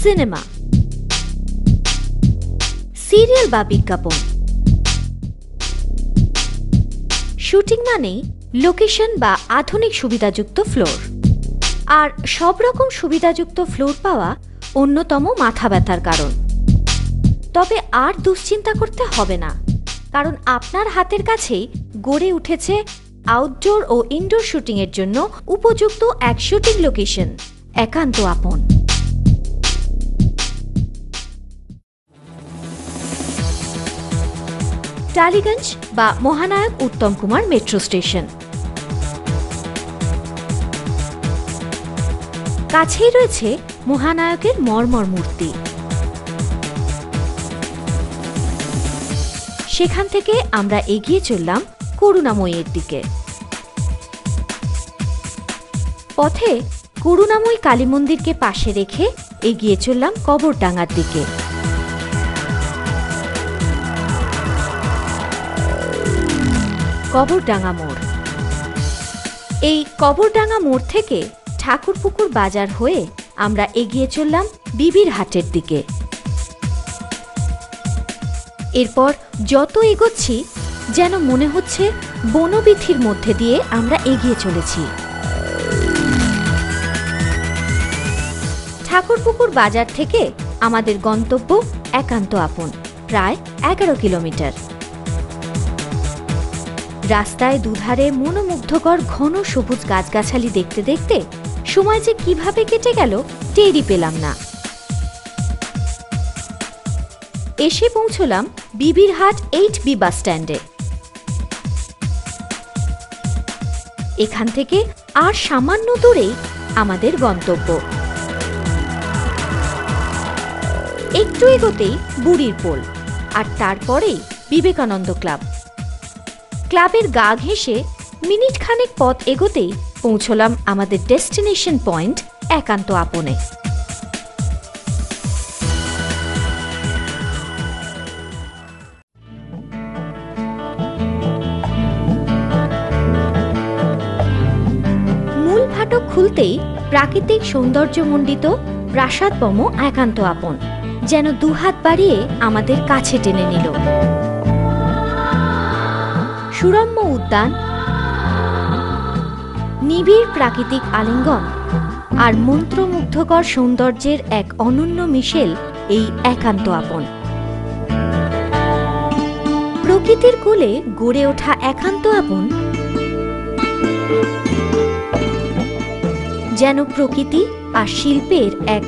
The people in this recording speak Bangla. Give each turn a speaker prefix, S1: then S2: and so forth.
S1: সিনেমা, সিরিয়াল বা বিজ্ঞাপন। শুটিং মানেই লোকেশন বা আধুনিক সুবিধাযুক্ত ফ্লোর, আর সব রকম সুবিধাযুক্ত ফ্লোর পাওয়া অন্যতম মাথা ব্যথার কারণ। তবে আর দুশ্চিন্তা করতে হবে না, কারণ আপনার হাতের কাছেই গড়ে উঠেছে আউটডোর ও ইনডোর শুটিংয়ের জন্য উপযুক্ত এক শুটিং লোকেশন, একান্ত আপন। টালিগঞ্জ বা মহানায়ক উত্তম কুমার মেট্রো স্টেশন। কাছেই রয়েছে মহানায়কের মর্মর মূর্তি। সেখান থেকে আমরা এগিয়ে চললাম করুণাময়ীর দিকে। পথে করুণাময়ী কালী মন্দিরকে পাশে রেখে এগিয়ে চললাম কবরডাঙ্গার দিকে। কবরডাঙ্গা মোড়। এই কবরডাঙ্গা মোড় থেকে ঠাকুরপুকুর বাজার হয়ে আমরা এগিয়ে চললাম বিবির হাটের দিকে। এরপর যত এগোচ্ছি যেন মনে হচ্ছে বনবীথির মধ্যে দিয়ে আমরা এগিয়ে চলেছি। ঠাকুরপুকুর বাজার থেকে আমাদের গন্তব্য একান্ত আপন, প্রায় 11 কিলোমিটার। রাস্তায় দুধারে মনোমুগ্ধকর ঘন সবুজ গাছগাছালি দেখতে দেখতে সময় যে কিভাবে কেটে গেল টেরই পেলাম না। এসে পৌঁছলাম বিবিরহাট 8B বাস স্ট্যান্ডে। এখান থেকে আর সামান্য দূরেই আমাদের গন্তব্য। একটু এগোতেই বুড়ির পোল, আর তারপরেই বিবেকানন্দ ক্লাব। ক্লাবের গা ঘেঁষে মিনিট খানেক পথ এগোতেই পৌঁছলাম আমাদের ডেস্টিনেশন পয়েন্ট একান্ত আপনে। মূল ফাটক খুলতেই প্রাকৃতিক সৌন্দর্যমণ্ডিত প্রাসাদবম একান্ত আপন যেন দুহাত বাড়িয়ে আমাদের কাছে টেনে নিল। সুরম্য উদ্যান, নিবিড় প্রাকৃতিক আলিঙ্গন আর মন্ত্রমুগ্ধকর সৌন্দর্যের এক অনন্য মিশেল এই একান্ত আপন। প্রকৃতির কোলে গড়ে ওঠা একান্ত আপন যেন প্রকৃতি আর শিল্পের এক